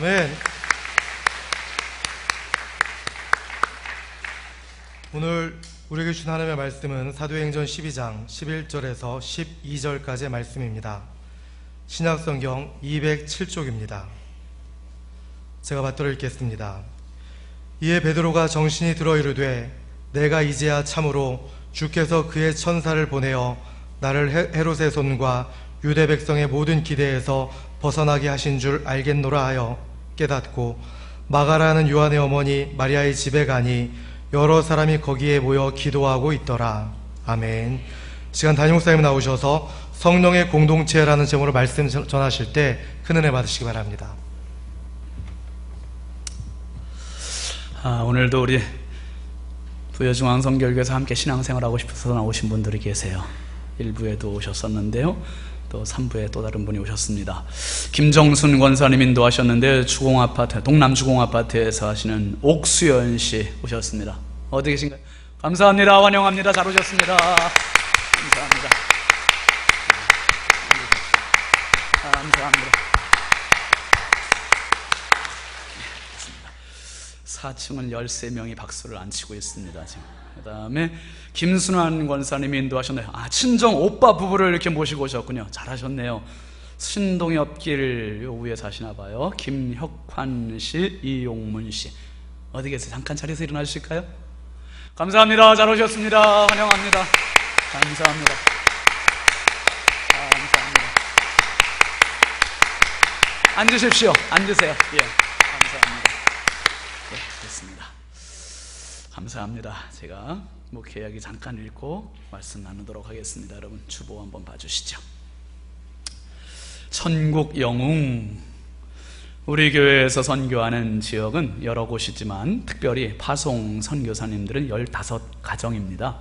아멘. 오늘 우리에게 주신 하나님의 말씀은 사도행전 12장 11절에서 12절까지의 말씀입니다. 신약성경 207쪽입니다. 제가 받들어 읽겠습니다. 이에 베드로가 정신이 들어 이르되 내가 이제야 참으로 주께서 그의 천사를 보내어 나를 헤롯의 손과 유대 백성의 모든 기대에서 벗어나게 하신 줄 알겠노라 하여 깨닫고 마가라는 요한의 어머니 마리아의 집에 가니 여러 사람이 거기에 모여 기도하고 있더라. 아멘. 시간 담임 목사님 나오셔서 성령의 공동체라는 제목으로 말씀 전하실 때 큰 은혜 받으시기 바랍니다. 오늘도 우리 부여중앙성결교에서 함께 신앙생활하고 싶어서 나오신 분들이 계세요. 1부에도 오셨었는데요, 또 3부에 또 다른 분이 오셨습니다. 김정순 권사님 인도하셨는데 동남주공아파트에서 하시는 옥수연 씨 오셨습니다. 어디 계신가요? 감사합니다. 환영합니다. 잘 오셨습니다. 감사합니다. 감사합니다. 4층은 13명이 박수를 안 치고 있습니다. 지금. 그 다음에 김순환 권사님이 인도하셨네요. 친정 오빠 부부를 이렇게 모시고 오셨군요. 잘하셨네요. 신동엽길 요 위에 사시나봐요. 김혁환 씨, 이용문 씨. 어디 계세요? 잠깐 자리에서 일어나 주실까요? 감사합니다. 잘 오셨습니다. 환영합니다. 감사합니다. 감사합니다. 앉으십시오. 앉으세요. 예, 감사합니다. 네, 됐습니다. 감사합니다. 제가 목회 이야기 잠깐 읽고 말씀 나누도록 하겠습니다. 여러분 주보 한번 봐주시죠. 천국 영웅. 우리 교회에서 선교하는 지역은 여러 곳이지만 특별히 파송 선교사님들은 15가정입니다.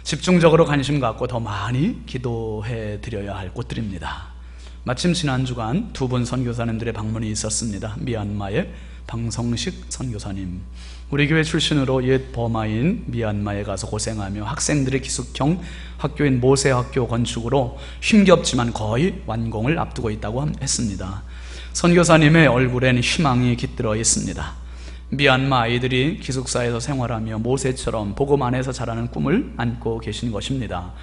집중적으로 관심 갖고 더 많이 기도해 드려야 할 곳들입니다. 마침 지난 주간 두 분 선교사님들의 방문이 있었습니다. 미얀마의 방성식 선교사님, 우리 교회 출신으로 옛 버마인 미얀마에 가서 고생하며 학생들의 기숙형 학교인 모세학교 건축으로 힘겹지만 거의 완공을 앞두고 있다고 했습니다. 선교사님의 얼굴엔 희망이 깃들어 있습니다. 미얀마 아이들이 기숙사에서 생활하며 모세처럼 복음 안에서 자라는 꿈을 안고 계신 것입니다.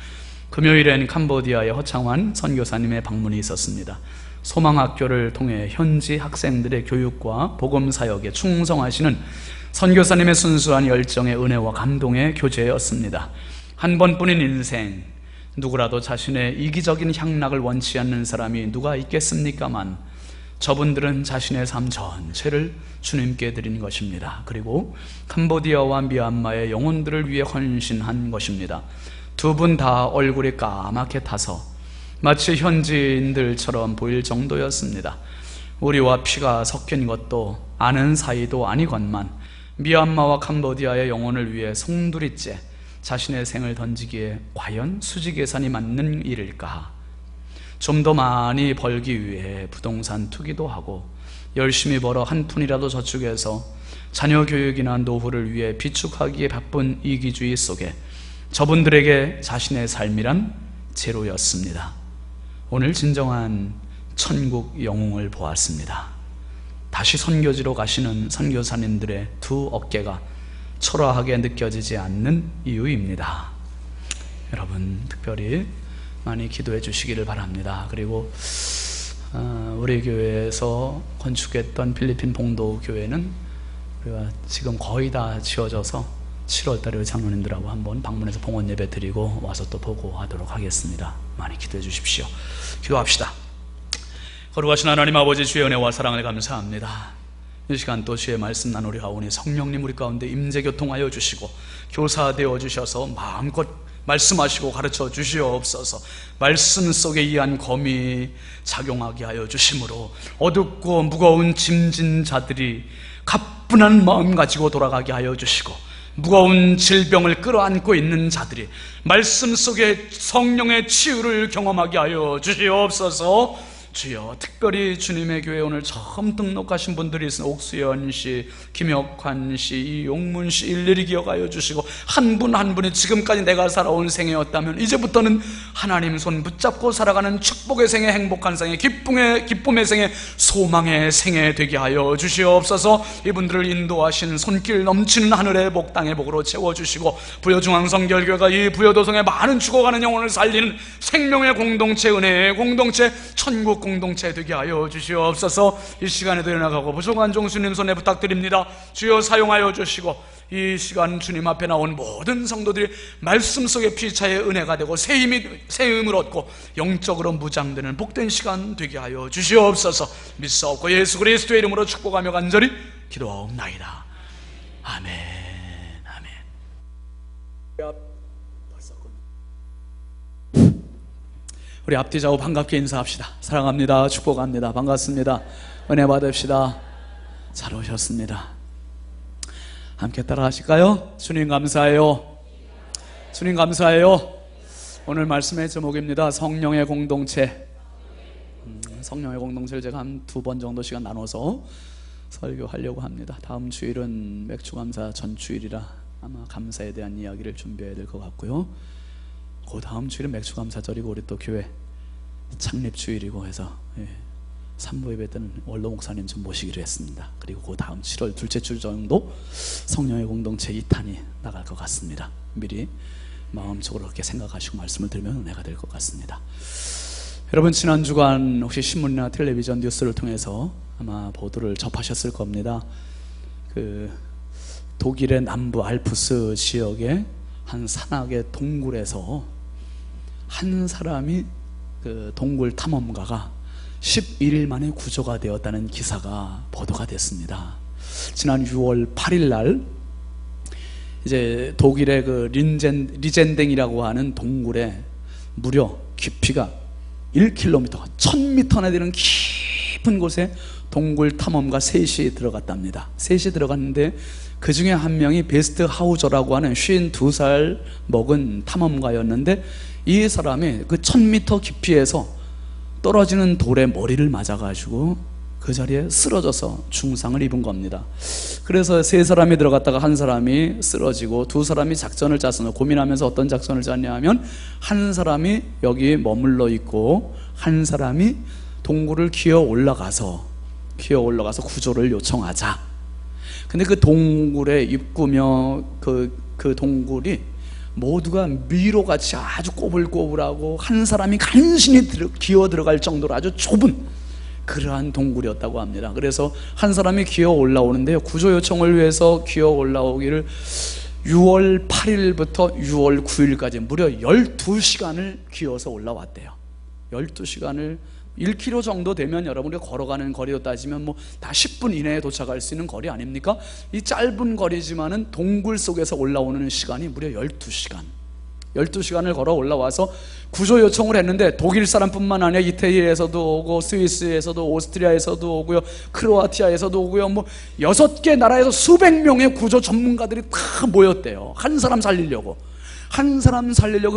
금요일엔 캄보디아의 허창환 선교사님의 방문이 있었습니다. 소망학교를 통해 현지 학생들의 교육과 복음 사역에 충성하시는 선교사님의 순수한 열정의 은혜와 감동의 교제였습니다. 한 번뿐인 인생, 누구라도 자신의 이기적인 향락을 원치 않는 사람이 누가 있겠습니까만 저분들은 자신의 삶 전체를 주님께 드린 것입니다. 그리고 캄보디아와 미얀마의 영혼들을 위해 헌신한 것입니다. 두 분 다 얼굴이 까맣게 타서 마치 현지인들처럼 보일 정도였습니다. 우리와 피가 섞인 것도 아는 사이도 아니건만 미얀마와 캄보디아의 영혼을 위해 송두리째 자신의 생을 던지기에 과연 수지 계산이 맞는 일일까? 좀 더 많이 벌기 위해 부동산 투기도 하고 열심히 벌어 한 푼이라도 저축해서 자녀 교육이나 노후를 위해 비축하기에 바쁜 이기주의 속에 저분들에게 자신의 삶이란 제로였습니다. 오늘 진정한 천국 영웅을 보았습니다. 다시 선교지로 가시는 선교사님들의 두 어깨가 초라하게 느껴지지 않는 이유입니다. 여러분 특별히 많이 기도해 주시기를 바랍니다. 그리고 우리 교회에서 건축했던 필리핀 봉도 교회는 우리가 지금 거의 다 지어져서 7월달에 장로님들하고 한번 방문해서 봉헌 예배 드리고 와서 또 보고하도록 하겠습니다. 많이 기도해 주십시오. 기도합시다. 거룩하신 하나님 아버지, 주의 은혜와 사랑을 감사합니다. 이 시간 또 주의 말씀 나누리 하오니 성령님 우리 가운데 임재교통하여 주시고 교사되어 주셔서 마음껏 말씀하시고 가르쳐 주시옵소서. 말씀 속에 이한 검이 작용하게 하여 주심으로 어둡고 무거운 짐진 자들이 가뿐한 마음 가지고 돌아가게 하여 주시고, 무거운 질병을 끌어안고 있는 자들이 말씀 속에 성령의 치유를 경험하게 하여 주시옵소서. 주여, 특별히 주님의 교회 오늘 처음 등록하신 분들이 있으면 옥수연 씨, 김혁환 씨, 이용문 씨 일일이 기억하여 주시고, 한 분 한 분이 지금까지 내가 살아온 생애였다면 이제부터는 하나님 손 붙잡고 살아가는 축복의 생애, 행복한 생애, 기쁨의 생애, 소망의 생애 되게 하여 주시옵소서. 이분들을 인도하신 손길 넘치는 하늘의 복, 땅의 복으로 채워주시고, 부여중앙성결교회가 이 부여도성의 많은 죽어가는 영혼을 살리는 생명의 공동체, 은혜의 공동체, 천국 공동체 되게 하여 주시옵소서. 이 시간에도 일어나가고 부족한 종수님 손에 부탁드립니다. 주여 사용하여 주시고, 이 시간 주님 앞에 나온 모든 성도들이 말씀 속의 피차의 은혜가 되고 새 힘을 얻고 영적으로 무장되는 복된 시간 되게 하여 주시옵소서. 믿사옵고 예수 그리스도의 이름으로 축복하며 간절히 기도하옵나이다. 아멘. 아멘. 우리 앞뒤 좌우 반갑게 인사합시다. 사랑합니다. 축복합니다. 반갑습니다. 은혜 받읍시다. 잘 오셨습니다. 함께 따라 하실까요? 주님 감사해요. 주님 감사해요. 오늘 말씀의 제목입니다. 성령의 공동체. 성령의 공동체를 제가 한 2번 정도 시간 나눠서 설교하려고 합니다. 다음 주일은 맥주감사 전주일이라 아마 감사에 대한 이야기를 준비해야 될 것 같고요. 그 다음 주일은 맥주감사절이고 우리 또 교회 창립주일이고 해서 3부 예배 때는 원로 목사님 좀 모시기로 했습니다. 그리고 그 다음 7월 둘째 주 정도 성령의 공동체 2탄이 나갈 것 같습니다. 미리 마음속으로 그렇게 생각하시고 말씀을 들으면 은혜가 될 것 같습니다. 여러분, 지난 주간 혹시 신문이나 텔레비전 뉴스를 통해서 아마 보도를 접하셨을 겁니다. 그 독일의 남부 알프스 지역의 한 산악의 동굴에서 한 사람이, 그 동굴 탐험가가 11일 만에 구조가 되었다는 기사가 보도가 됐습니다. 지난 6월 8일 날 이제 독일의 그 리젠댕이라고 하는 동굴에 무려 깊이가 1km, 1000m나 되는 깊은 곳에 동굴 탐험가 셋이 들어갔답니다. 셋이 들어갔는데 그 중에 한 명이 베스트 하우저라고 하는 52살 먹은 탐험가였는데, 이 사람이 그 1000m 깊이에서 떨어지는 돌에 머리를 맞아가지고 그 자리에 쓰러져서 중상을 입은 겁니다. 그래서 3사람이 들어갔다가 한 사람이 쓰러지고 2사람이 작전을 짰습니다. 고민하면서 어떤 작전을 짰냐 하면, 한 사람이 여기 머물러 있고 한 사람이 동굴을 기어 올라가서 구조를 요청하자. 근데 그 동굴의 입구며 그 동굴이 모두가 미로같이 아주 꼬불꼬불하고 한 사람이 간신히 기어 들어갈 정도로 아주 좁은 그러한 동굴이었다고 합니다. 그래서 한 사람이 기어 올라오는데요, 구조 요청을 위해서 기어 올라오기를 6월 8일부터 6월 9일까지 무려 12시간을 기어서 올라왔대요. 12시간을 1km 정도 되면 여러분이 걸어가는 거리로 따지면 뭐 다 10분 이내에 도착할 수 있는 거리 아닙니까? 이 짧은 거리지만은 동굴 속에서 올라오는 시간이 무려 12시간을 걸어 올라와서 구조 요청을 했는데, 독일 사람뿐만 아니라 이태리에서도 오고 스위스에서도 오스트리아에서도 오고요, 크로아티아에서도 오고요, 뭐 6개 나라에서 수백 명의 구조 전문가들이 다 모였대요. 한 사람 살리려고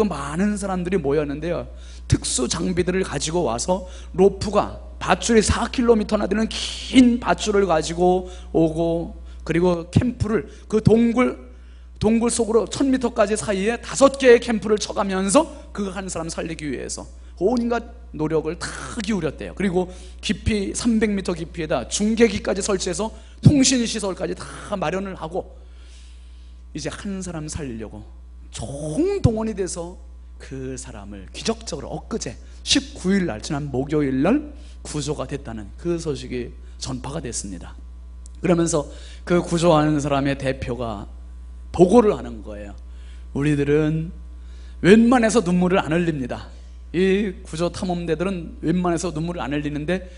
많은 사람들이 모였는데요, 특수 장비들을 가지고 와서 로프가 밧줄이 4km나 되는 긴 밧줄을 가지고 오고, 그리고 캠프를 그 동굴 속으로 1000m까지 사이에 5개의 캠프를 쳐가면서 그 한 사람 살리기 위해서 온갖 노력을 다 기울였대요. 그리고 깊이 300m 깊이에다 중계기까지 설치해서 통신시설까지 다 마련을 하고 이제 한 사람 살리려고 총동원이 돼서 그 사람을 기적적으로 엊그제 19일 날, 지난 목요일 날 구조가 됐다는 그 소식이 전파가 됐습니다. 그러면서 그 구조하는 사람의 대표가 보고를 하는 거예요. 우리들은 웬만해서 눈물을 안 흘립니다. 이 구조 탐험대들은 웬만해서 눈물을 안 흘리는데,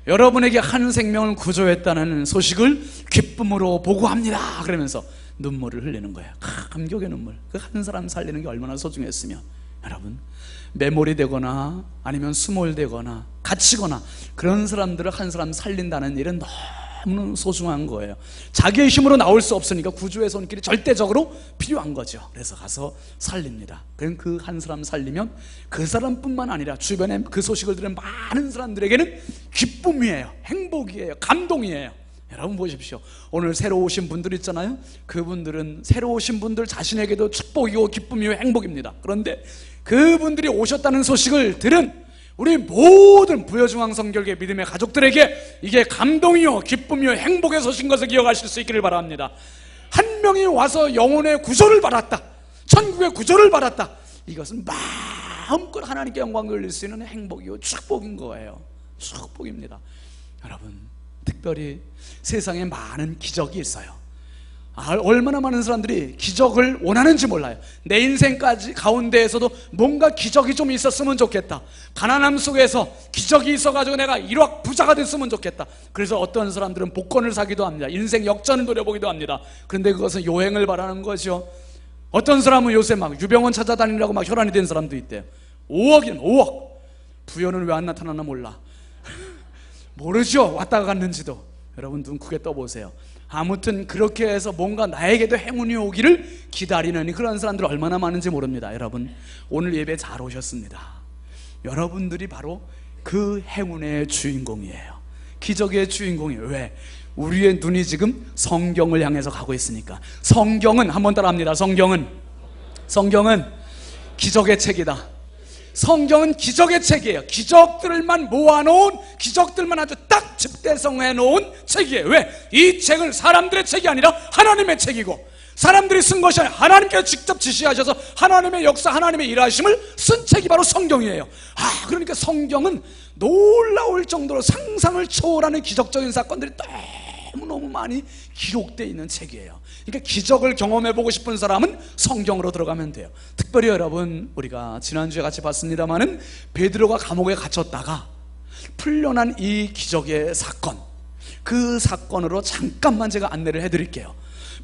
여러분에게 한 생명을 구조했다는 소식을 기쁨으로 보고합니다. 그러면서 눈물을 흘리는 거예요. 감격의 눈물. 그 한 사람 살리는 게 얼마나 소중했으면. 여러분, 매몰이 되거나 아니면 수몰되거나 갇히거나 그런 사람들을 한 사람 살린다는 일은 너무 소중한 거예요. 자기의 힘으로 나올 수 없으니까 구주의 손길이 절대적으로 필요한 거죠. 그래서 가서 살립니다. 그럼 그 한 사람 살리면 그 사람뿐만 아니라 주변에 그 소식을 들은 많은 사람들에게는 기쁨이에요, 행복이에요, 감동이에요. 여러분 보십시오. 오늘 새로 오신 분들 있잖아요. 그분들은 새로 오신 분들 자신에게도 축복이고 기쁨이고 행복입니다. 그런데 그분들이 오셨다는 소식을 들은 우리 모든 부여중앙성결교 믿음의 가족들에게 이게 감동이요, 기쁨이요, 행복의 소식인 것을 기억하실 수 있기를 바랍니다. 한 명이 와서 영혼의 구조를 받았다, 천국의 구조를 받았다, 이것은 마음껏 하나님께 영광 돌릴 수 있는 행복이요, 축복인 거예요. 축복입니다. 여러분, 특별히 세상에 많은 기적이 있어요. 얼마나 많은 사람들이 기적을 원하는지 몰라요. 내 인생까지 가운데에서도 뭔가 기적이 좀 있었으면 좋겠다, 가난함 속에서 기적이 있어가지고 내가 1억 부자가 됐으면 좋겠다. 그래서 어떤 사람들은 복권을 사기도 합니다. 인생 역전을 노려보기도 합니다. 그런데 그것은 요행을 바라는 거죠. 어떤 사람은 요새 막 유병원 찾아다니라고 막 혈안이 된 사람도 있대요. 5억이면 5억. 부여는 왜 안 나타나나 몰라. 모르죠, 왔다가 갔는지도. 여러분 눈 크게 떠보세요. 아무튼 그렇게 해서 뭔가 나에게도 행운이 오기를 기다리는 그런 사람들 얼마나 많은지 모릅니다. 여러분, 오늘 예배 잘 오셨습니다. 여러분들이 바로 그 행운의 주인공이에요. 기적의 주인공이에요. 왜? 우리의 눈이 지금 성경을 향해서 가고 있으니까. 성경은, 한번 따라합니다. 성경은 기적의 책이다. 성경은 기적의 책이에요. 기적들만 모아놓은, 기적들만 아주 딱 집대성해 놓은 책이에요. 왜? 이 책은 사람들의 책이 아니라 하나님의 책이고, 사람들이 쓴 것이 아니라 하나님께서 직접 지시하셔서 하나님의 역사, 하나님의 일하심을 쓴 책이 바로 성경이에요. 그러니까 성경은 놀라울 정도로 상상을 초월하는 기적적인 사건들이 너무너무 많이 기록되어 있는 책이에요. 그러니까 기적을 경험해보고 싶은 사람은 성경으로 들어가면 돼요. 특별히 여러분, 우리가 지난주에 같이 봤습니다마는 베드로가 감옥에 갇혔다가 풀려난 이 기적의 사건, 그 사건으로 잠깐만 제가 안내를 해드릴게요.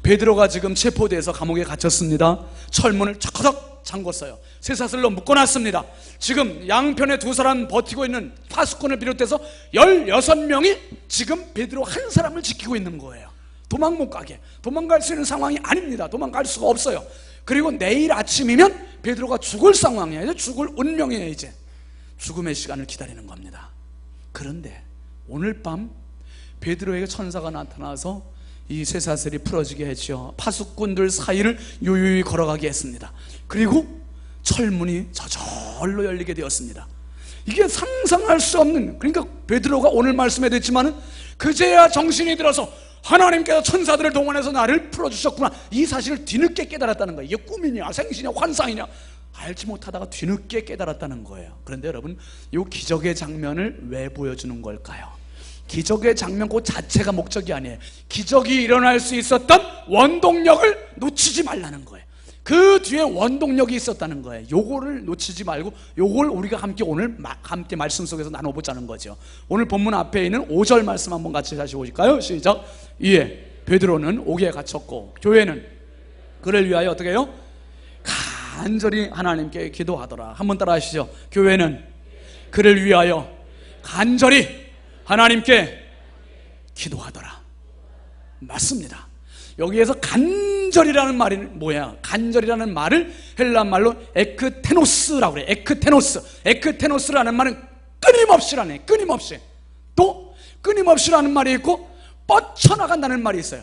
베드로가 지금 체포돼서 감옥에 갇혔습니다. 철문을 척척 잠궜어요. 쇠사슬로 묶어놨습니다. 지금 양편에 두 사람 버티고 있는 파수꾼을 비롯해서 16명이 지금 베드로 한 사람을 지키고 있는 거예요. 도망 못 가게. 도망갈 수 있는 상황이 아닙니다. 도망갈 수가 없어요. 그리고 내일 아침이면 베드로가 죽을 상황이에요. 이제 죽을 운명이에요. 이제 죽음의 시간을 기다리는 겁니다. 그런데 오늘 밤 베드로에게 천사가 나타나서 이 쇠사슬이 풀어지게 했죠. 파수꾼들 사이를 유유히 걸어가게 했습니다. 그리고 철문이 저절로 열리게 되었습니다. 이게 상상할 수 없는, 그러니까 베드로가 오늘 말씀해 드렸지만은 그제야 정신이 들어서 하나님께서 천사들을 동원해서 나를 풀어주셨구나, 이 사실을 뒤늦게 깨달았다는 거예요. 이게 꿈이냐 생시냐 환상이냐 알지 못하다가 뒤늦게 깨달았다는 거예요. 그런데 여러분, 이 기적의 장면을 왜 보여주는 걸까요? 기적의 장면 그 자체가 목적이 아니에요. 기적이 일어날 수 있었던 원동력을 놓치지 말라는 거예요. 그 뒤에 원동력이 있었다는 거예요. 요거를 놓치지 말고 요걸 우리가 함께 오늘 함께 말씀 속에서 나눠보자는 거죠. 오늘 본문 앞에 있는 5절 말씀 한번 같이 다시 보실까요? 시작. 이에 베드로는 옥에 갇혔고 교회는 그를 위하여 어떻게 해요? 간절히 하나님께 기도하더라. 한번 따라 하시죠. 교회는 그를 위하여 간절히 하나님께 기도하더라. 맞습니다. 여기에서 간절이라는 말이 뭐야? 간절이라는 말을 헬라 말로 에크테노스라고 그래요. 에크테노스라는 말은 끊임없이라네. 끊임없이. 또 끊임없이라는 말이 있고 뻗쳐나간다는 말이 있어요.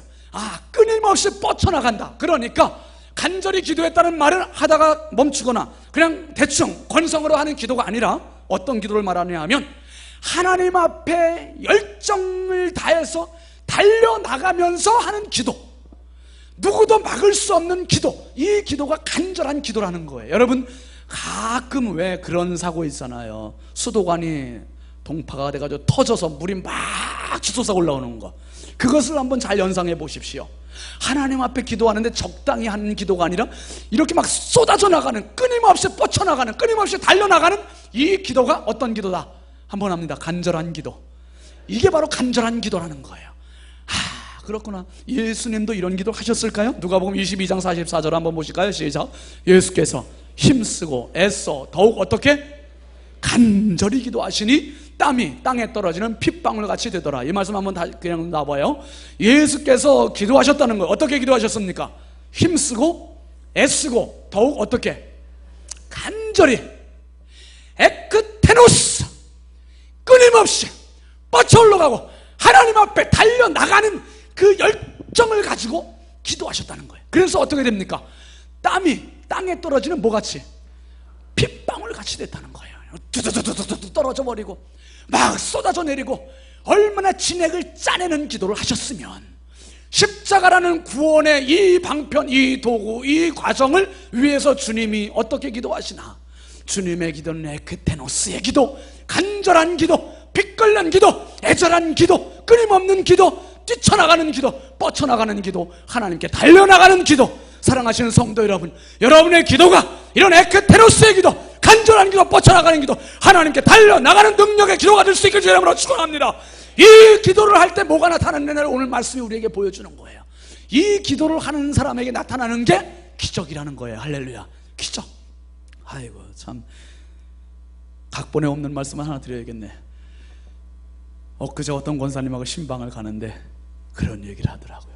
끊임없이 뻗쳐나간다. 그러니까 간절히 기도했다는 말을 하다가 멈추거나 그냥 대충 건성으로 하는 기도가 아니라 어떤 기도를 말하냐 하면 하나님 앞에 열정을 다해서 달려나가면서 하는 기도, 누구도 막을 수 없는 기도, 이 기도가 간절한 기도라는 거예요. 여러분, 가끔 왜 그런 사고 있잖아요. 수도관이 동파가 돼가지고 터져서 물이 막 치솟아 올라오는 거, 그것을 한번 잘 연상해 보십시오. 하나님 앞에 기도하는데 적당히 하는 기도가 아니라 이렇게 막 쏟아져 나가는, 끊임없이 뻗쳐나가는, 끊임없이 달려나가는 이 기도가 어떤 기도다? 한번 합니다. 간절한 기도. 이게 바로 간절한 기도라는 거예요. 그렇구나. 예수님도 이런 기도 하셨을까요? 누가복음 22장 44절 한번 보실까요? 시작. 예수께서 힘쓰고 애써 더욱 어떻게? 간절히 기도하시니 땀이 땅에 떨어지는 핏방울 같이 되더라. 이 말씀 한번 다 그냥 놔봐요. 예수께서 기도하셨다는 거예요. 어떻게 기도하셨습니까? 힘쓰고 애쓰고 더욱 어떻게? 간절히 에크테노스, 끊임없이 뻗쳐 올라가고 하나님 앞에 달려나가는 그 열정을 가지고 기도하셨다는 거예요. 그래서 어떻게 됩니까? 땀이 땅에 떨어지는 뭐같이? 핏방울 같이 됐다는 거예요. 두두두두두 떨어져 버리고 막 쏟아져 내리고 얼마나 진액을 짜내는 기도를 하셨으면 십자가라는 구원의 이 방편, 이 도구, 이 과정을 위해서 주님이 어떻게 기도하시나? 주님의 기도는 에크테노스의 기도, 간절한 기도, 빛걸는 기도, 애절한 기도, 끊임없는 기도, 뛰쳐나가는 기도, 뻗쳐나가는 기도, 하나님께 달려나가는 기도. 사랑하시는 성도 여러분, 여러분의 기도가 이런 에크테노스의 기도, 간절한 기도, 뻗쳐나가는 기도, 하나님께 달려나가는 능력의 기도가 될 수 있길 주의 이름으로 축원합니다. 이 기도를 할 때 뭐가 나타나느냐를 오늘 말씀이 우리에게 보여주는 거예요. 이 기도를 하는 사람에게 나타나는 게 기적이라는 거예요. 할렐루야. 기적. 아이고 참 각본에 없는 말씀 하나 드려야겠네. 엊그제 어떤 권사님하고 신방을 가는데 그런 얘기를 하더라고요.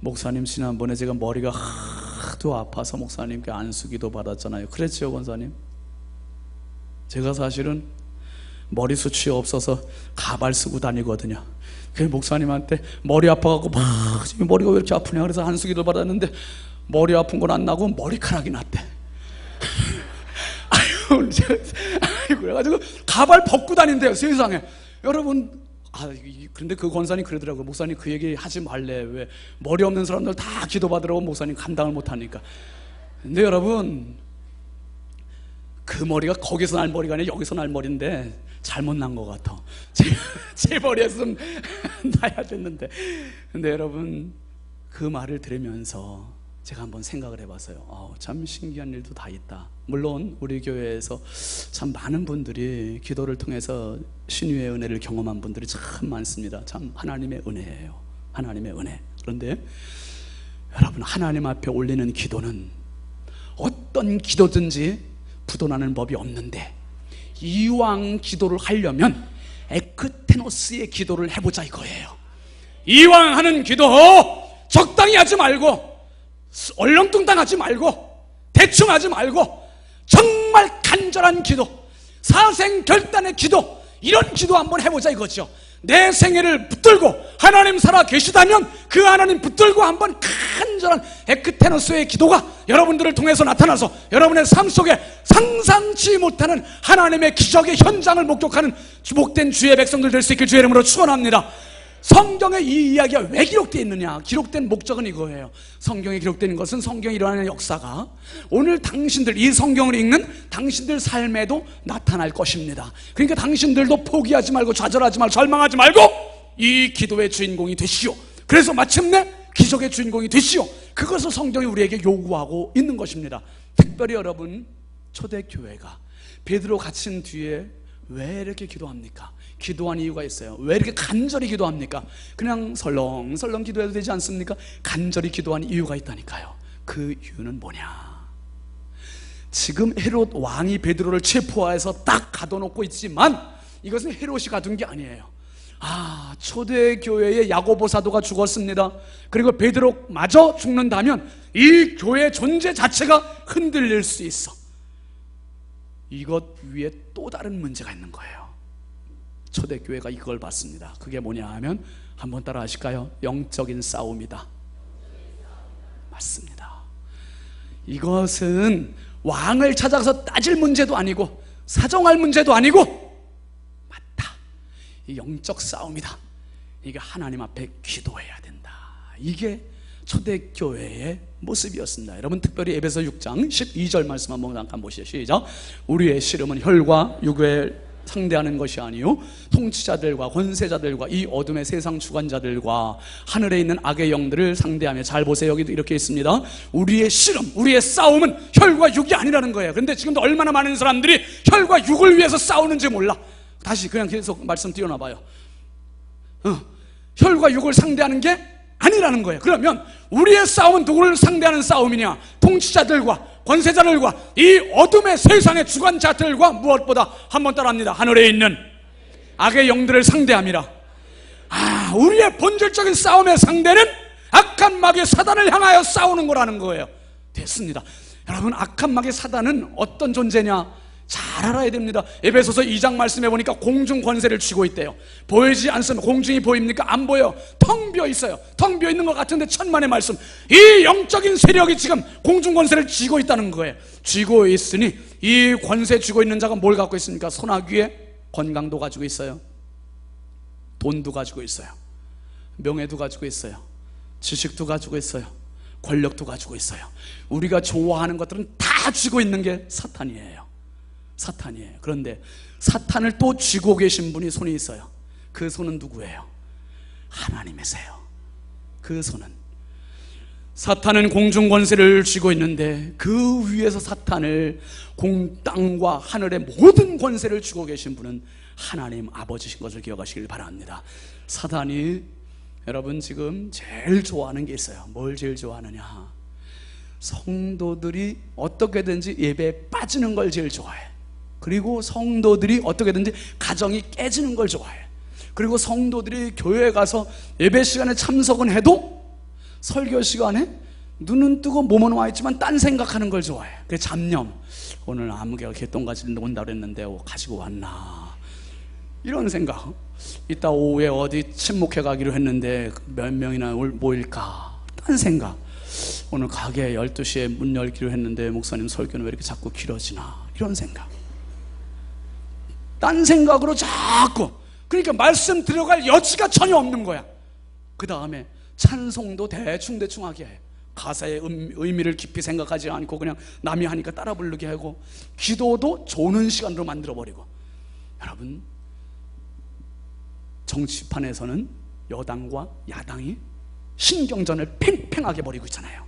목사님, 지난번에 제가 머리가 하도 아파서 목사님께 안수기도 받았잖아요. 그랬지요 권사님? 제가 사실은 머리 숱이 없어서 가발 쓰고 다니거든요. 그 목사님한테 머리 아파갖고 막 지금 머리가 왜 이렇게 아프냐 그래서 안수기도 받았는데 머리 아픈 건 안 나고 머리카락이 났대. 아유, 그래가지고 가발 벗고 다닌대요. 세상에. 여러분, 그런데 그 권사님 그러더라고요. 목사님 그 얘기 하지 말래. 왜 머리 없는 사람들 다 기도받으라고 목사님 감당을 못하니까. 근데 여러분, 그 머리가 거기서 날 머리가 아니라 여기서 날 머리인데 잘못 난 것 같아. 제 머리였으면 나야 됐는데. 근데 여러분, 그 말을 들으면서 제가 한번 생각을 해봤어요. 참 신기한 일도 다 있다. 물론 우리 교회에서 참 많은 분들이 기도를 통해서 신유의 은혜를 경험한 분들이 참 많습니다. 참 하나님의 은혜예요. 하나님의 은혜. 그런데 여러분, 하나님 앞에 올리는 기도는 어떤 기도든지 부도나는 법이 없는데, 이왕 기도를 하려면 에크테노스의 기도를 해보자 이거예요. 이왕 하는 기도 적당히 하지 말고, 얼렁뚱땅 하지 말고, 대충 하지 말고, 정말 간절한 기도, 사생결단의 기도, 이런 기도 한번 해보자 이거죠. 내 생애를 붙들고 하나님 살아 계시다면 그 하나님 붙들고 한번 간절한 에크테노스의 기도가 여러분들을 통해서 나타나서 여러분의 삶 속에 상상치 못하는 하나님의 기적의 현장을 목격하는 주복된 주의 백성들 될 수 있길 주의 이름으로 축원합니다. 성경에 이 이야기가 왜 기록되어 있느냐? 기록된 목적은 이거예요. 성경에 기록된 것은 성경에 일어나는 역사가 오늘 당신들, 이 성경을 읽는 당신들 삶에도 나타날 것입니다. 그러니까 당신들도 포기하지 말고, 좌절하지 말고, 절망하지 말고 이 기도의 주인공이 되시오. 그래서 마침내 기적의 주인공이 되시오. 그것을 성경이 우리에게 요구하고 있는 것입니다. 특별히 여러분, 초대교회가 베드로 갇힌 뒤에 왜 이렇게 기도합니까? 기도한 이유가 있어요. 왜 이렇게 간절히 기도합니까? 그냥 설렁설렁 기도해도 되지 않습니까? 간절히 기도한 이유가 있다니까요. 그 이유는 뭐냐? 지금 헤롯 왕이 베드로를 체포해서 딱 가둬놓고 있지만 이것은 헤롯이 가둔 게 아니에요. 초대교회의 야고보 사도가 죽었습니다. 그리고 베드로마저 죽는다면 이 교회 존재 자체가 흔들릴 수 있어. 이것 위에 또 다른 문제가 있는 거예요. 초대교회가 이걸 봤습니다. 그게 뭐냐 하면, 한번 따라 하실까요? 영적인 싸움이다. 맞습니다. 이것은 왕을 찾아가서 따질 문제도 아니고 사정할 문제도 아니고, 맞다, 이 영적 싸움이다. 이게 하나님 앞에 기도해야 된다. 이게 초대교회의 모습이었습니다. 여러분, 특별히 에베소 6장 12절 말씀 한번 잠깐 보시죠. 시작. 우리의 씨름은 혈과 육을 상대하는 것이 아니요 통치자들과 권세자들과 이 어둠의 세상 주관자들과 하늘에 있는 악의 영들을 상대하며. 잘 보세요. 여기도 이렇게 있습니다. 우리의 씨름, 우리의 싸움은 혈과 육이 아니라는 거예요. 그런데 지금도 얼마나 많은 사람들이 혈과 육을 위해서 싸우는지 몰라. 다시 그냥 계속 말씀 띄워놔봐요. 혈과 육을 상대하는 게 아니라는 거예요. 그러면 우리의 싸움은 누구를 상대하는 싸움이냐? 통치자들과 권세자들과 이 어둠의 세상의 주관자들과, 무엇보다 한번 따라합니다. 하늘에 있는 악의 영들을 상대함이라. 우리의 본질적인 싸움의 상대는 악한 마귀 사단을 향하여 싸우는 거라는 거예요. 됐습니다. 여러분, 악한 마귀 사단은 어떤 존재냐 잘 알아야 됩니다. 에베소서 2장 말씀해 보니까 공중 권세를 쥐고 있대요. 보이지 않습니다. 공중이 보입니까? 안 보여. 텅 비어 있어요. 텅 비어 있는 것 같은데 천만의 말씀, 이 영적인 세력이 지금 공중 권세를 쥐고 있다는 거예요. 쥐고 있으니 이 권세 쥐고 있는 자가 뭘 갖고 있습니까? 소나귀에 건강도 가지고 있어요. 돈도 가지고 있어요. 명예도 가지고 있어요. 지식도 가지고 있어요. 권력도 가지고 있어요. 우리가 좋아하는 것들은 다 쥐고 있는 게 사탄이에요. 사탄이에요. 그런데 사탄을 또 쥐고 계신 분이 손이 있어요. 그 손은 누구예요? 하나님이세요. 그 손은, 사탄은 공중 권세를 쥐고 있는데 그 위에서 사탄을, 땅과 하늘의 모든 권세를 쥐고 계신 분은 하나님 아버지신 것을 기억하시길 바랍니다. 사탄이 여러분 지금 제일 좋아하는 게 있어요. 뭘 제일 좋아하느냐? 성도들이 어떻게든지 예배에 빠지는 걸 제일 좋아해. 그리고 성도들이 어떻게든지 가정이 깨지는 걸 좋아해. 그리고 성도들이 교회에 가서 예배 시간에 참석은 해도 설교 시간에 눈은 뜨고 몸은 와 있지만 딴 생각하는 걸 좋아해. 그래, 잡념. 오늘 아무개가 개똥가지를 온다고 그랬는데 가지고 왔나, 이런 생각. 이따 오후에 어디 친목회 가기로 했는데 몇 명이나 모일까, 딴 생각. 오늘 가게 12시에 문 열기로 했는데 목사님 설교는 왜 이렇게 자꾸 길어지나, 이런 생각. 딴 생각으로 자꾸, 그러니까 말씀 들어갈 여지가 전혀 없는 거야. 그 다음에 찬송도 대충 하게 해. 가사의 의미를 깊이 생각하지 않고 그냥 남이 하니까 따라 부르게 하고, 기도도 조는 시간으로 만들어버리고. 여러분, 정치판에서는 여당과 야당이 신경전을 팽팽하게 벌이고 있잖아요.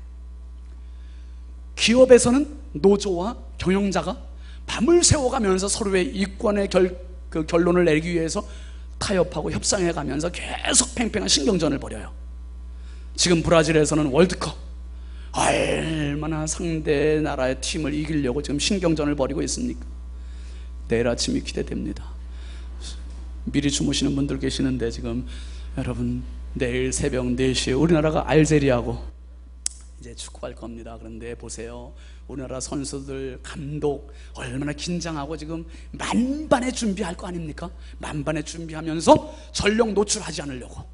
기업에서는 노조와 경영자가 밤을 새워가면서 서로의 이권의 결론을 내기 위해서 타협하고 협상해가면서 계속 팽팽한 신경전을 벌여요. 지금 브라질에서는 월드컵, 얼마나 상대 나라의 팀을 이기려고 지금 신경전을 벌이고 있습니까? 내일 아침이 기대됩니다. 미리 주무시는 분들 계시는데 지금 여러분, 내일 새벽 4시에 우리나라가 알제리하고 이제 축구할 겁니다. 그런데 보세요, 우리나라 선수들, 감독 얼마나 긴장하고 지금 만반의 준비할 거 아닙니까? 만반의 준비하면서 전력 노출하지 않으려고,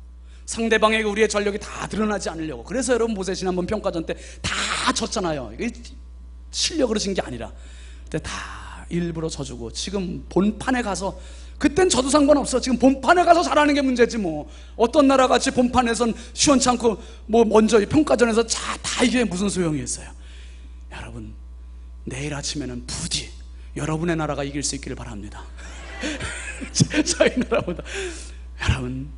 상대방에게 우리의 전력이 다 드러나지 않으려고. 그래서 여러분 보세요, 지난번 평가전 때 다 졌잖아요. 이게 실력으로 진 게 아니라 근데 다 일부러 져주고, 지금 본판에 가서, 그땐 져도 상관없어. 지금 본판에 가서 잘하는 게 문제지 뭐. 어떤 나라 같이 본판에선 시원치 않고 뭐 먼저 평가전에서 다 이게 무슨 소용이 있어요. 여러분, 내일 아침에는 부디 여러분의 나라가 이길 수 있기를 바랍니다. 저희 나라보다. 여러분,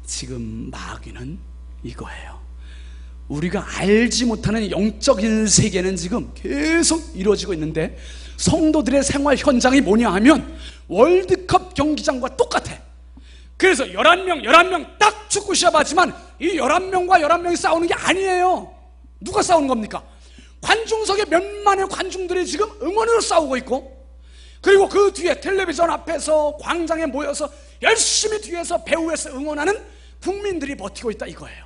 지금 마귀는 이거예요. 우리가 알지 못하는 영적인 세계는 지금 계속 이루어지고 있는데, 성도들의 생활 현장이 뭐냐 하면 월드컵 경기장과 똑같아. 그래서 11명 딱 축구 시합하지만 이 11명과 11명이 싸우는 게 아니에요. 누가 싸우는 겁니까? 관중석에 몇만의 관중들이 지금 응원으로 싸우고 있고, 그리고 그 뒤에 텔레비전 앞에서 광장에 모여서 열심히 뒤에서 배우에서 응원하는 국민들이 버티고 있다, 이거예요.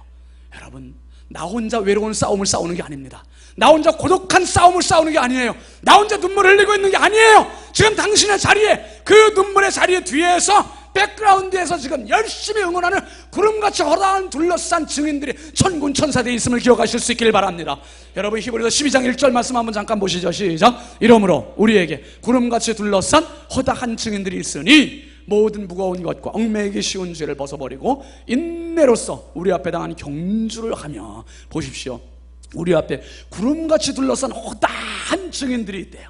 여러분, 나 혼자 외로운 싸움을 싸우는 게 아닙니다. 나 혼자 고독한 싸움을 싸우는 게 아니에요. 나 혼자 눈물 흘리고 있는 게 아니에요. 지금 당신의 자리에, 그 눈물의 자리에 뒤에서, 백그라운드에서 지금 열심히 응원하는 구름같이 허다한 둘러싼 증인들이 천군 천사들이 있음을 기억하실 수 있기를 바랍니다. 여러분, 히브리서 12장 1절 말씀 한번 잠깐 보시죠. 시작. 이러므로 우리에게 구름같이 둘러싼 허다한 증인들이 있으니 모든 무거운 것과 얽매이기 쉬운 죄를 벗어버리고 인내로써 우리 앞에 당한 경주를 하며, 보십시오, 우리 앞에 구름같이 둘러싼 허다한 증인들이 있대요.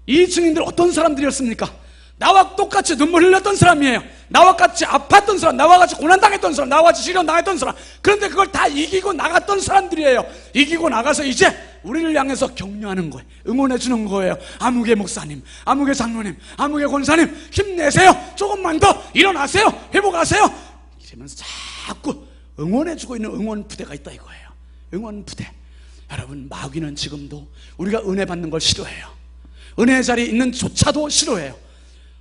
이 증인들 어떤 사람들이었습니까? 나와 똑같이 눈물 흘렸던 사람이에요. 나와 같이 아팠던 사람, 나와 같이 고난당했던 사람, 나와 같이 시련당했던 사람. 그런데 그걸 다 이기고 나갔던 사람들이에요. 이기고 나가서 이제 우리를 향해서 격려하는 거예요. 응원해 주는 거예요. 아무개 목사님, 아무개 장로님, 아무개 권사님, 힘내세요. 조금만 더 일어나세요. 회복하세요. 이러면서 자꾸 응원해 주고 있는 응원 부대가 있다, 이거예요. 응원 부대. 여러분, 마귀는 지금도 우리가 은혜 받는 걸 싫어해요. 은혜 자리에 있는 조차도 싫어해요.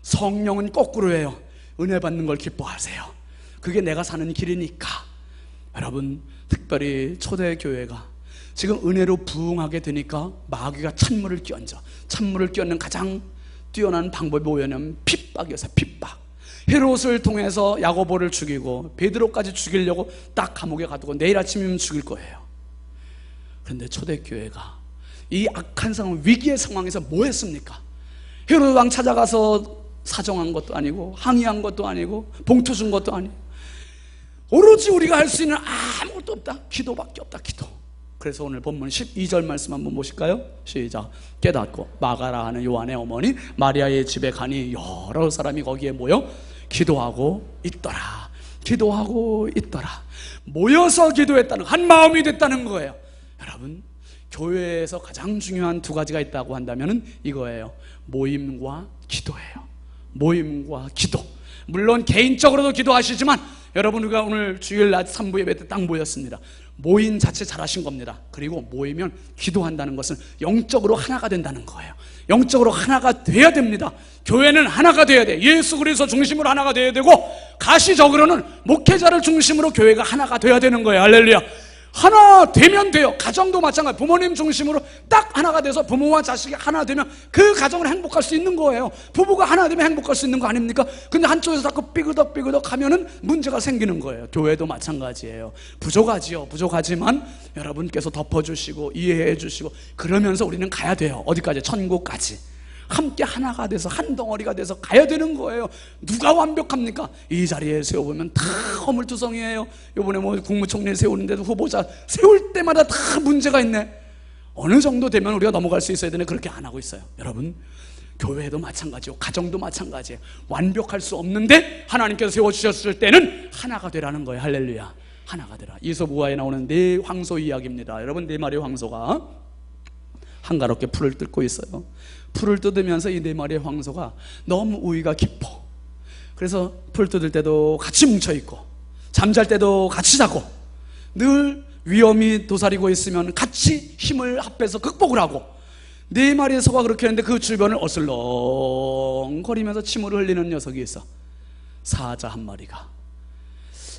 성령은 거꾸로예요. 은혜 받는 걸 기뻐하세요. 그게 내가 사는 길이니까. 여러분, 특별히 초대교회가 지금 은혜로 부흥하게 되니까 마귀가 찬물을 끼얹어. 찬물을 끼얹는 가장 뛰어난 방법이 뭐냐면 핍박이었어요. 핍박. 헤롯을 통해서 야고보를 죽이고 베드로까지 죽이려고 딱 감옥에 가두고 내일 아침이면 죽일 거예요. 그런데 초대교회가 이 악한 상황, 위기의 상황에서 뭐 했습니까? 헤롯 왕 찾아가서 사정한 것도 아니고 항의한 것도 아니고 봉투 준 것도 아니고 오로지 우리가 할 수 있는 아무것도 없다. 기도밖에 없다. 기도. 그래서 오늘 본문 12절 말씀 한번 보실까요? 시작. 깨닫고 마가라 하는 요한의 어머니 마리아의 집에 가니 여러 사람이 거기에 모여 기도하고 있더라. 기도하고 있더라. 모여서 기도했다는, 한 마음이 됐다는 거예요. 여러분, 교회에서 가장 중요한 두 가지가 있다고 한다면 이거예요. 모임과 기도예요. 모임과 기도. 물론 개인적으로도 기도하시지만 여러분, 우리가 오늘 주일 낮 3부 예배 때 딱 모였습니다. 모임 자체 잘하신 겁니다. 그리고 모이면 기도한다는 것은 영적으로 하나가 된다는 거예요. 영적으로 하나가 돼야 됩니다. 교회는 하나가 돼야 돼. 예수 그리스도 중심으로 하나가 돼야 되고, 가시적으로는 목회자를 중심으로 교회가 하나가 돼야 되는 거예요. 할렐루야. 하나 되면 돼요. 가정도 마찬가지. 부모님 중심으로 딱 하나가 돼서 부모와 자식이 하나 되면 그 가정을 행복할 수 있는 거예요. 부부가 하나 되면 행복할 수 있는 거 아닙니까? 근데 한쪽에서 자꾸 삐그덕 하면은 문제가 생기는 거예요. 교회도 마찬가지예요. 부족하지요. 부족하지만 여러분께서 덮어주시고 이해해 주시고 그러면서 우리는 가야 돼요. 어디까지? 천국까지. 함께 하나가 돼서 한 덩어리가 돼서 가야 되는 거예요. 누가 완벽합니까? 이 자리에 세워보면 다 허물투성이에요. 이번에 뭐 국무총리 세우는데도 후보자 세울 때마다 다 문제가 있네. 어느 정도 되면 우리가 넘어갈 수 있어야 되는데 그렇게 안 하고 있어요. 여러분, 교회도 마찬가지고 가정도 마찬가지예요. 완벽할 수 없는데 하나님께서 세워주셨을 때는 하나가 되라는 거예요. 할렐루야. 하나가 되라. 이솝우화에 나오는 네 황소 이야기입니다. 여러분, 네 마리의 황소가 한가롭게 풀을 뜯고 있어요. 풀을 뜯으면서 이 네 마리의 황소가 너무 우위가 깊어. 그래서 풀 뜯을 때도 같이 뭉쳐있고 잠잘 때도 같이 자고 늘 위험이 도사리고 있으면 같이 힘을 합해서 극복을 하고, 네 마리의 소가 그렇게 했는데 그 주변을 어슬렁거리면서 침을 흘리는 녀석이 있어. 사자 한 마리가.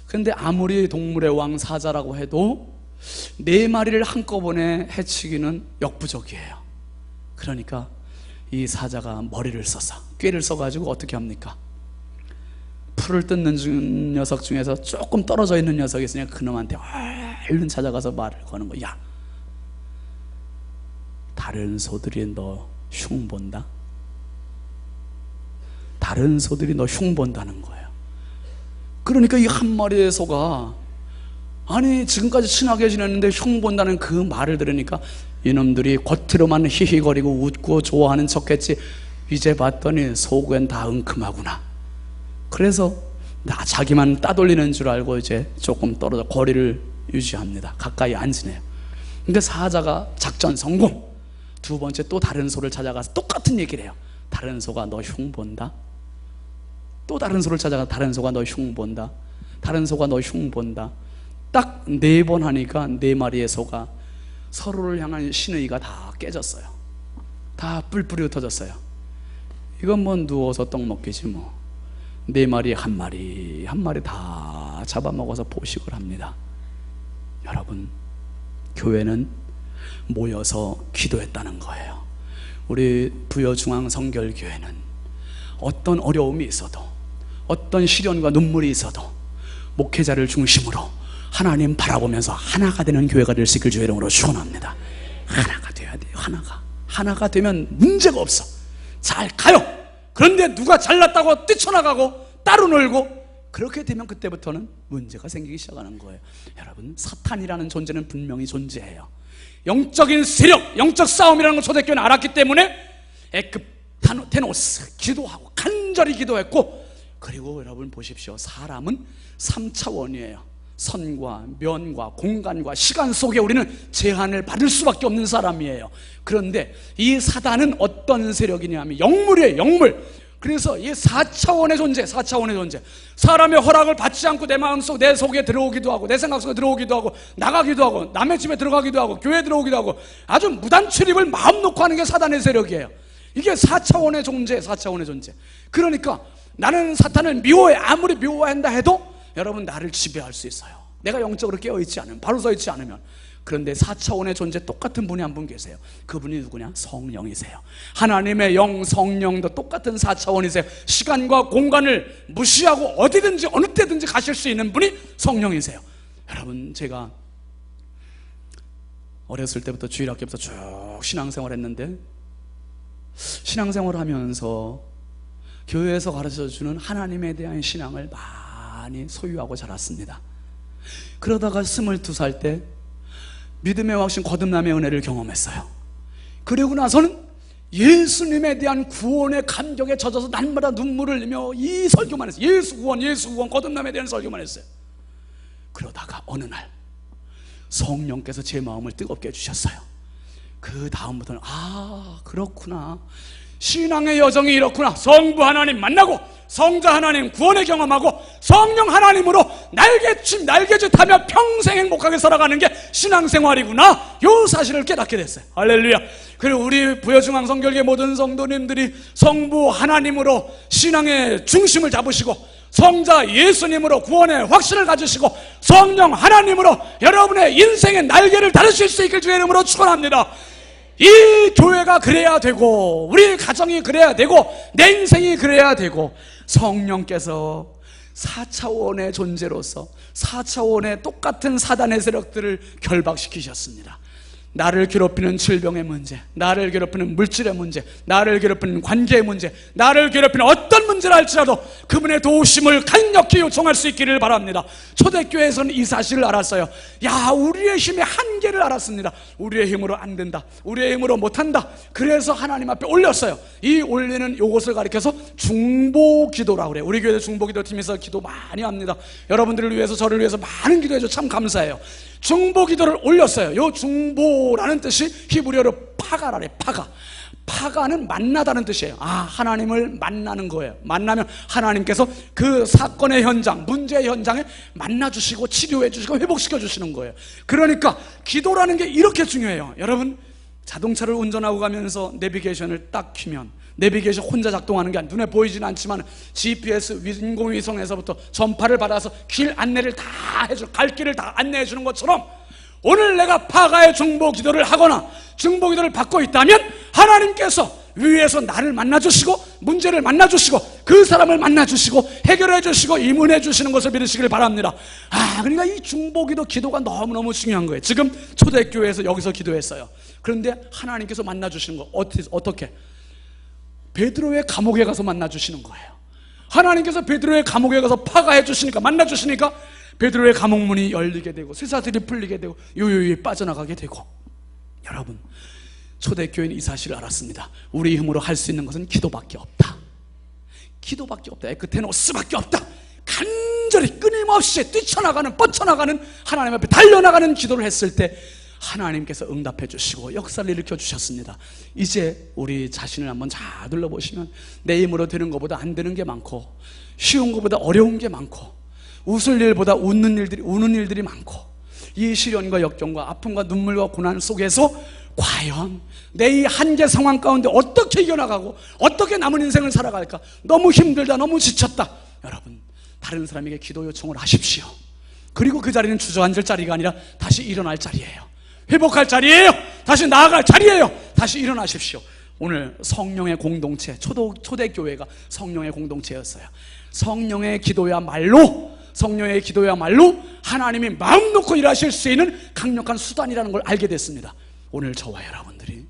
근데 아무리 동물의 왕 사자라고 해도 네 마리를 한꺼번에 해치기는 역부족이에요. 그러니까 이 사자가 머리를 써서, 꾀를 써가지고 어떻게 합니까? 풀을 뜯는 녀석 중에서 조금 떨어져 있는 녀석이 있으니까 그놈한테 얼른 찾아가서 말을 거는 거야. 야, 다른 소들이 너 흉본다? 다른 소들이 너 흉본다는 거예요. 그러니까 이 한 마리의 소가, 아니 지금까지 친하게 지냈는데 흉본다는 그 말을 들으니까 이놈들이 겉으로만 히히거리고 웃고 좋아하는 척했지 이제 봤더니 속엔 다 은큼하구나. 그래서 자기만 따돌리는 줄 알고 이제 조금 떨어져 거리를 유지합니다. 가까이 안 지내요. 근데 사자가 작전 성공. 두 번째 또 다른 소를 찾아가서 똑같은 얘기를 해요. 다른 소가 너 흉본다? 또 다른 소를 찾아가 다른 소가 너 흉본다? 다른 소가 너 흉본다? 딱 4번 하니까 4마리의 소가 서로를 향한 신의가 다 깨졌어요. 다 뿔뿔이 흩어졌어요. 이건 뭐 누워서 떡 먹기지 뭐. 4마리 한 마리 한 마리 다 잡아먹어서 포식을 합니다. 여러분, 교회는 모여서 기도했다는 거예요. 우리 부여중앙성결교회는 어떤 어려움이 있어도, 어떤 시련과 눈물이 있어도 목회자를 중심으로 하나님 바라보면서 하나가 되는 교회가 될 수 있길 주의 이름으로 축원합니다. 하나가 돼야 돼요. 하나가 되면 문제가 없어. 잘 가요. 그런데 누가 잘났다고 뛰쳐나가고 따로 놀고, 그렇게 되면 그때부터는 문제가 생기기 시작하는 거예요. 여러분, 사탄이라는 존재는 분명히 존재해요. 영적인 세력, 영적 싸움이라는 걸 초대교회는 알았기 때문에 에크테노스 기도하고 간절히 기도했고, 그리고 여러분 보십시오. 사람은 3차원이에요. 선과 면과 공간과 시간 속에 우리는 제한을 받을 수밖에 없는 사람이에요. 그런데 이 사단은 어떤 세력이냐면 영물이에요. 영물. 그래서 이 4차원의 존재, 4차원의 존재. 사람의 허락을 받지 않고 내 마음속, 내 속에 들어오기도 하고, 내 생각 속에 들어오기도 하고, 나가기도 하고, 남의 집에 들어가기도 하고, 교회에 들어오기도 하고, 아주 무단 출입을 마음 놓고 하는 게 사단의 세력이에요. 이게 4차원의 존재, 4차원의 존재. 그러니까 나는 사탄을 미워해. 아무리 미워한다 해도 여러분 나를 지배할 수 있어요. 내가 영적으로 깨어있지 않으면, 바로 서있지 않으면. 그런데 4차원의 존재 똑같은 분이 한 분 계세요. 그분이 누구냐? 성령이세요. 하나님의 영, 성령도 똑같은 4차원이세요. 시간과 공간을 무시하고 어디든지 어느 때든지 가실 수 있는 분이 성령이세요. 여러분, 제가 어렸을 때부터 주일학교부터 쭉 신앙생활 했는데, 신앙생활을 하면서 교회에서 가르쳐주는 하나님에 대한 신앙을 많이 소유하고 자랐습니다. 그러다가 22살 때 믿음의 확신 거듭남의 은혜를 경험했어요. 그리고 나서는 예수님에 대한 구원의 감격에 젖어서 날마다 눈물을 흘리며 이 설교만 했어요. 예수 구원, 예수 구원, 거듭남에 대한 설교만 했어요. 그러다가 어느 날 성령께서 제 마음을 뜨겁게 해주셨어요. 그 다음부터는 그렇구나, 신앙의 여정이 이렇구나. 성부 하나님 만나고 성자 하나님 구원의 경험하고 성령 하나님으로 날개짓하며 평생 행복하게 살아가는 게 신앙생활이구나, 요 사실을 깨닫게 됐어요. 할렐루야. 그리고 우리 부여중앙 성결계 모든 성도님들이 성부 하나님으로 신앙의 중심을 잡으시고 성자 예수님으로 구원의 확신을 가지시고 성령 하나님으로 여러분의 인생의 날개를 다루실 수 있길 주의 이름으로 축원합니다. 이 교회가 그래야 되고 우리 가정이 그래야 되고 내 인생이 그래야 되고, 성령께서 4차원의 존재로서 4차원의 똑같은 사단의 세력들을 결박시키셨습니다. 나를 괴롭히는 질병의 문제, 나를 괴롭히는 물질의 문제, 나를 괴롭히는 관계의 문제, 나를 괴롭히는 어떤 문제라 할지라도 그분의 도우심을 강력히 요청할 수 있기를 바랍니다. 초대교회에서는 이 사실을 알았어요. 우리의 힘의 한계를 알았습니다. 우리의 힘으로 안 된다, 우리의 힘으로 못한다. 그래서 하나님 앞에 올렸어요. 이 올리는 요것을 가리켜서 중보기도라고 그래요. 우리 교회 중보기도팀에서 기도 많이 합니다. 여러분들을 위해서, 저를 위해서 많은 기도해줘 참 감사해요. 중보기도를 올렸어요. 요 중보라는 뜻이 히브리어로 파가라래. 파가는 만나다는 뜻이에요. 하나님을 만나는 거예요. 만나면 하나님께서 그 사건의 현장, 문제의 현장에 만나주시고 치료해주시고 회복시켜주시는 거예요. 그러니까 기도라는 게 이렇게 중요해요. 여러분, 자동차를 운전하고 가면서 내비게이션을 딱 켜면 내비게이션 혼자 작동하는 게 아니라 눈에 보이지는 않지만 GPS 인공위성에서부터 전파를 받아서 길 안내를 다 해주고 갈 길을 다 안내해 주는 것처럼, 오늘 내가 파가의 중보기도를 하거나 중보기도를 받고 있다면 하나님께서 위에서 나를 만나주시고 문제를 만나주시고 그 사람을 만나주시고 해결해 주시고 임문해 주시는 것을 믿으시길 바랍니다. 그러니까 이 중보기도 기도가 너무너무 중요한 거예요. 지금 초대교회에서 여기서 기도했어요. 그런데 하나님께서 만나주시는 거 어떻게? 베드로의 감옥에 가서 만나주시는 거예요. 하나님께서 베드로의 감옥에 가서 파가해 주시니까, 만나주시니까 베드로의 감옥문이 열리게 되고 쇠사슬이 풀리게 되고 유유히 빠져나가게 되고. 여러분, 초대교회는 이 사실을 알았습니다. 우리 힘으로 할 수 있는 것은 기도밖에 없다. 기도밖에 없다. 끝에는 수밖에 없다. 간절히 끊임없이 뛰쳐나가는, 뻗쳐나가는, 하나님 앞에 달려나가는 기도를 했을 때 하나님께서 응답해 주시고 역사를 일으켜 주셨습니다. 이제 우리 자신을 한번 잘 둘러보시면 내 힘으로 되는 것보다 안 되는 게 많고, 쉬운 것보다 어려운 게 많고, 웃을 일보다 우는 일들이 많고, 이 시련과 역경과 아픔과 눈물과 고난 속에서 과연 내 이 한계 상황 가운데 어떻게 이겨나가고 어떻게 남은 인생을 살아갈까? 너무 힘들다, 너무 지쳤다. 여러분, 다른 사람에게 기도 요청을 하십시오. 그리고 그 자리는 주저앉을 자리가 아니라 다시 일어날 자리예요. 회복할 자리예요. 다시 나아갈 자리예요. 다시 일어나십시오. 오늘 성령의 공동체, 초대교회가 성령의 공동체였어요. 성령의 기도야말로 하나님이 마음 놓고 일하실 수 있는 강력한 수단이라는 걸 알게 됐습니다. 오늘 저와 여러분들이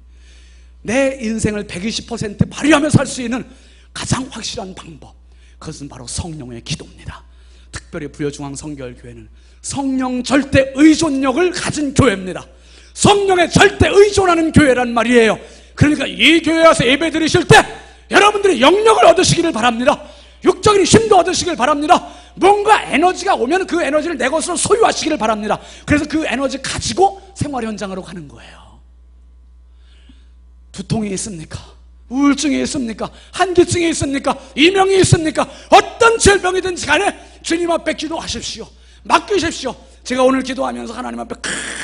내 인생을 120% 발휘하며 살 수 있는 가장 확실한 방법, 그것은 바로 성령의 기도입니다. 특별히 부여중앙 성결교회는 성령 절대 의존력을 가진 교회입니다. 성령에 절대 의존하는 교회란 말이에요. 그러니까 이 교회에 와서 예배 드리실 때 여러분들이 영력을 얻으시기를 바랍니다. 육적인 힘도 얻으시길 바랍니다. 뭔가 에너지가 오면 그 에너지를 내 것으로 소유하시기를 바랍니다. 그래서 그 에너지 가지고 생활 현장으로 가는 거예요. 두통이 있습니까? 우울증이 있습니까? 한기증이 있습니까? 이명이 있습니까? 어떤 질병이든지 간에 주님 앞에 기도하십시오. 맡기십시오. 제가 오늘 기도하면서 하나님 앞에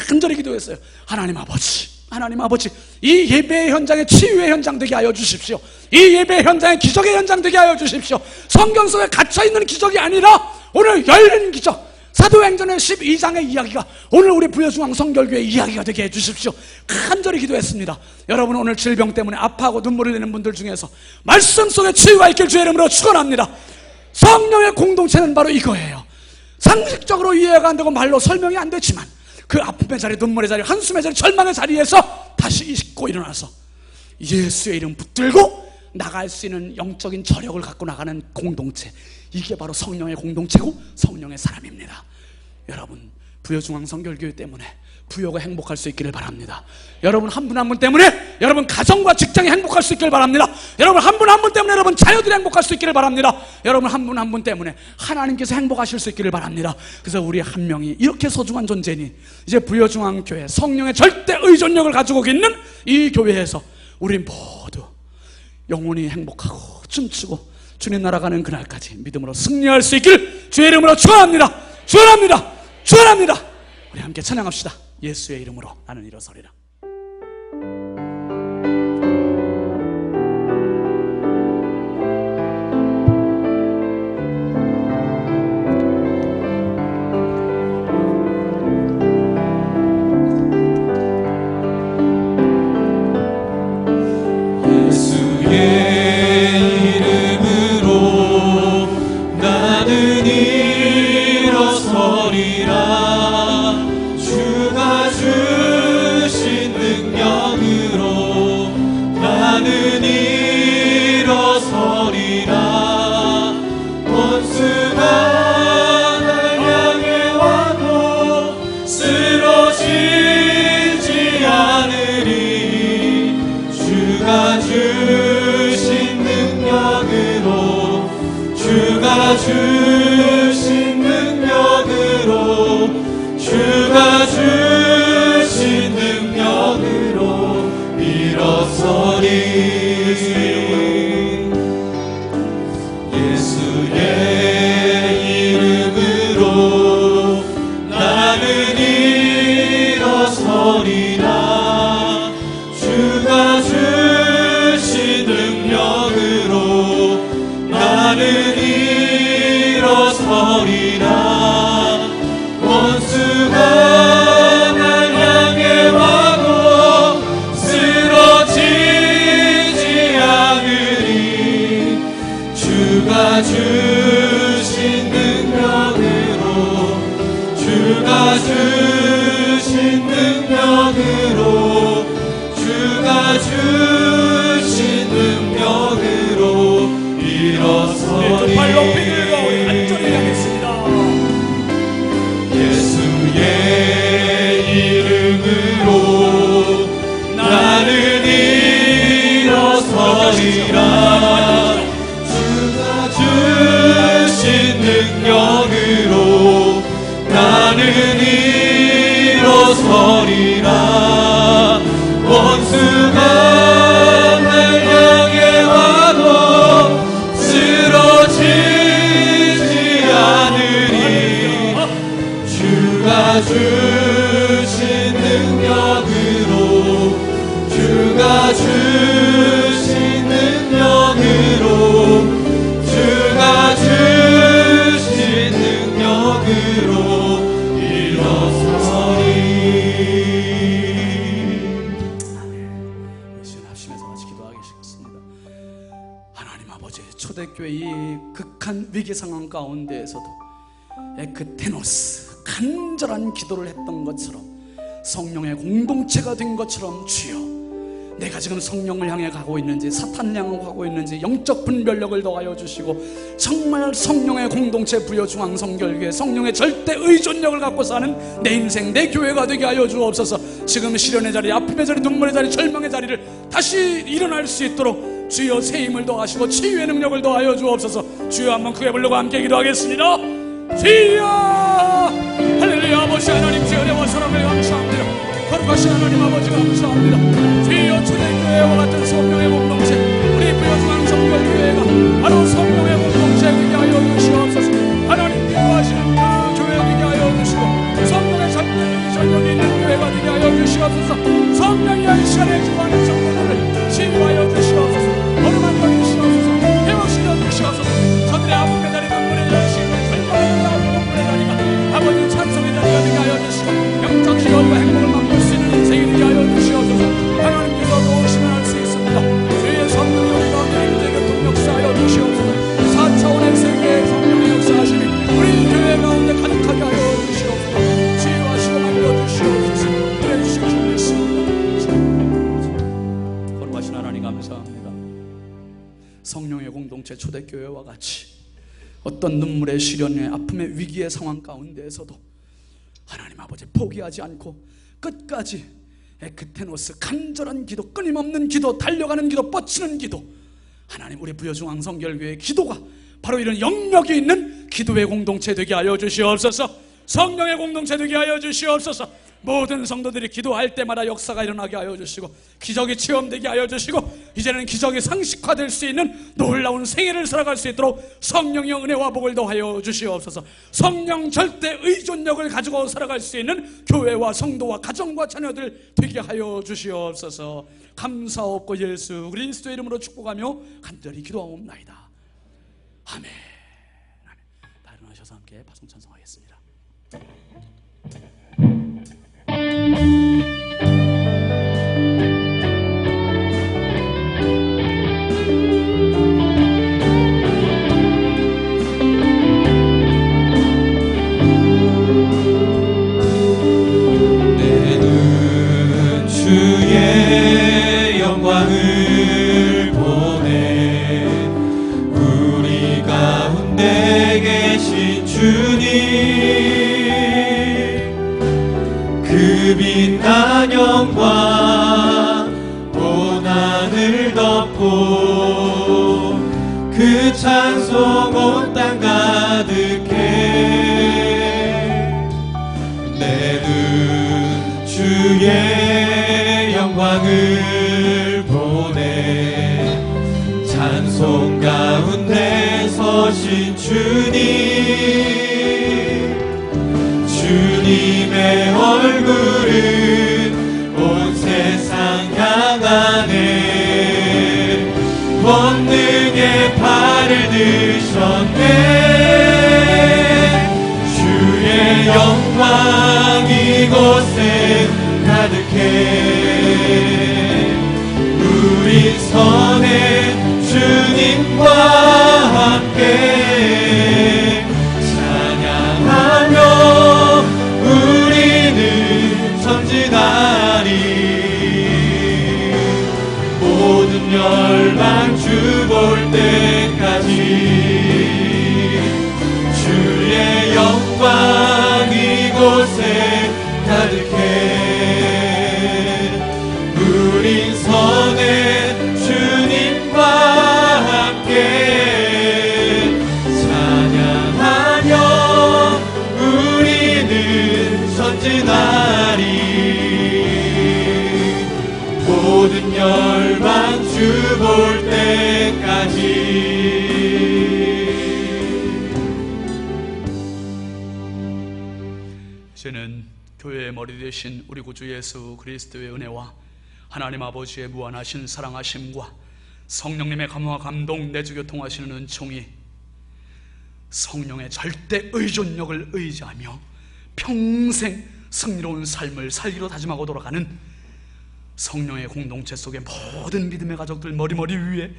간절히 기도했어요. 하나님 아버지, 하나님 아버지, 이 예배의 현장에 치유의 현장 되게 하여 주십시오. 이 예배의 현장에 기적의 현장 되게 하여 주십시오. 성경 속에 갇혀있는 기적이 아니라 오늘 열린 기적, 사도행전의 12장의 이야기가 오늘 우리 부여중앙 성결교회의 이야기가 되게 해주십시오. 간절히 기도했습니다. 여러분, 오늘 질병 때문에 아파하고 눈물을 내는 분들 중에서 말씀 속에 치유가 있길 주의 이름으로 축원합니다. 성령의 공동체는 바로 이거예요. 상식적으로 이해가 안 되고 말로 설명이 안 되지만 그 아픔의 자리, 눈물의 자리, 한숨의 자리, 절망의 자리에서 다시 잊고 일어나서 예수의 이름 붙들고 나갈 수 있는 영적인 저력을 갖고 나가는 공동체, 이게 바로 성령의 공동체고 성령의 사람입니다. 여러분, 부여중앙 성결교회 때문에 부여가 행복할 수 있기를 바랍니다. 여러분 한 분 한 분 때문에 여러분 가정과 직장이 행복할 수 있기를 바랍니다. 여러분 한 분 한 분 때문에 여러분 자녀들이 행복할 수 있기를 바랍니다. 여러분 한 분 한 분 때문에 하나님께서 행복하실 수 있기를 바랍니다. 그래서 우리 한 명이 이렇게 소중한 존재니 이제 부여중앙 교회 성령의 절대 의존력을 가지고 있는 이 교회에서 우리 모두 영원히 행복하고 춤추고 주님 나라가는 그날까지 믿음으로 승리할 수 있길 주의 이름으로 축원합니다. 축원합니다. 축원합니다. 우리 함께 찬양합시다. 예수의 이름으로 나는 일어서리라. 주신 능력으로 주가 주신 능력으로 일어서리 예수의 이름으로 나는 일어서리라 주가 주신 능력으로 나는 일어서리라 원수가 날 향해 와도 쓰러지지 않으리 주가 주신 능력으로 주가 주신 능력으로 주가 주신 능력으로 일어서리 예수의 이름으로 나는 일어서리라 주가 주신 능력으로 나는 일어서리라 원수가 날 향해 와도 쓰러지지 않으리 주가 주신 능력으로 주가 주신 능력으로 주가 주신 능력으로 일어서리 합심해서 같이 기도하겠습니다. 하나님 아버지, 초대교회 이 극한 위기 상황 가운데에서도 에크테노스 간절한 기도를 했던 것처럼 성령의 공동체가 된 것처럼 주여, 내가 지금 성령을 향해 가고 있는지 사탄을 향해 가고 있는지 영적 분별력을 더하여 주시고 정말 성령의 공동체 부여중앙 성결교회 성령의 절대 의존력을 갖고 사는 내 인생 내 교회가 되게 하여 주옵소서. 지금 시련의 자리, 아픔의 자리, 눈물의 자리, 절망의 자리를 다시 일어날 수 있도록 주여 새 힘을 더하시고 치유의 능력을 더하여 주옵소서. 주여 한번 크게 부르고 함께 기도하겠습니다. 주여 할렐루야. 아버지 하나님, 주여 내와 사랑을 감사합니다. 거룩하신 하나님 아버지 감사합니다. 주여 초대교회와 같은 성령의 공동체 우리 부여중앙 성결교회가 바로 성령의 공동체 되게 하여 주시옵소서. 하나님 기도하시는 그 교회 되게 하여 주시고 성령의 절대 전력이 있는 교회가 되게 하여 주시옵소서. 성령이 아버지의 교회와 같이 어떤 눈물의 시련의 아픔의 위기의 상황 가운데에서도 하나님 아버지 포기하지 않고 끝까지 에크테노스 간절한 기도, 끊임없는 기도, 달려가는 기도, 뻗치는 기도, 하나님 우리 부여중앙성결교회의 기도가 바로 이런 영역이 있는 기도의 공동체 되게 하여 주시옵소서. 성령의 공동체 되게 하여 주시옵소서. 모든 성도들이 기도할 때마다 역사가 일어나게 하여 주시고 기적이 체험되게 하여 주시고 이제는 기적이 상식화될 수 있는 놀라운 생애를 살아갈 수 있도록 성령의 은혜와 복을 더하여 주시옵소서. 성령 절대 의존력을 가지고 살아갈 수 있는 교회와 성도와 가정과 자녀들 되게 하여 주시옵소서. 감사없고 예수 그리스도의 이름으로 축복하며 간절히 기도하옵나이다. 아멘. 다 일어나셔서 함께 파송 찬송하겠습니다. 내 눈 주의 영광을 보네. 우리 가운데 계신 주님, 그 빛난 영광 온 하늘 덮고 그 찬송 온 땅 가득해. 내 눈 주의 영광을 보네. 찬송 가운데 서신 주님, 주님의 얼굴은 온 세상 향하네. 권능의 팔을 드셨네. 주의 영광 이곳에 가득해. 우리 선에 주님과 함께 찬양하며 우리는 전진하리. 모든 열방 주 볼 때까지 주의 영광 이곳에 가득해. 우린 선에 주님과 함께 찬양하며 우리는 전진하리. 모든 열방 주 볼 때까지. 이제는 교회의 머리 되신 우리 구주 예수 그리스도의 은혜와 하나님 아버지의 무한하신 사랑하심과 성령님의 감화와 감동 내주교통하시는 은총이 성령의 절대 의존력을 의지하며 평생 승리로운 삶을 살기로 다짐하고 돌아가는 성령의 공동체 속의 모든 믿음의 가족들 머리머리 위에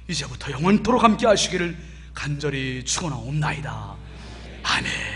이제부터 영원토록 함께 하시기를 간절히 축원하옵나이다. 아멘.